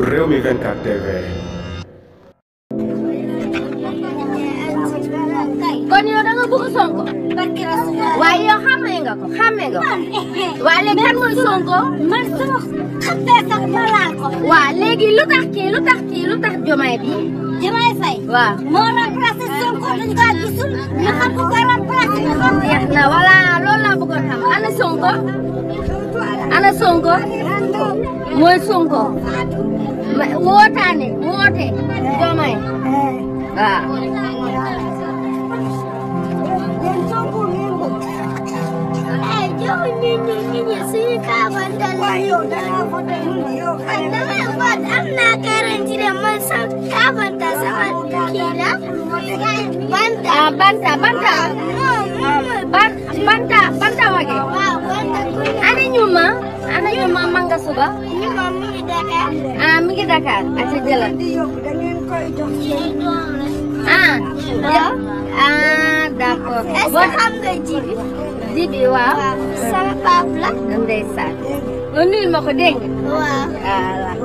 Rewmi 24 TV. kon yow da nga bëgg Sonko waaye yow xamee nga ko waaye léegi kan mooy Sonko man sama xamee sax ma laal ko waaw léegi lu tax Diomaye bi Diomaye Faye waaw moo remplacé Sonko dañ ko gisul ñu xam ko remplacé ñu xam jeex na voilà loolu laa bëggoon xam ana Sonko mooy Sonko woote Diomaye waaw Ini sih kawan dalam amna karen tidak masak kawan tak sama kira banta wage ana nyuma mangga suba mi ngi Dakar aca jalan d'accord xam nga Jibi waaw sama papa la ndeysaan nga nuyul ma ko dégg waaw voilà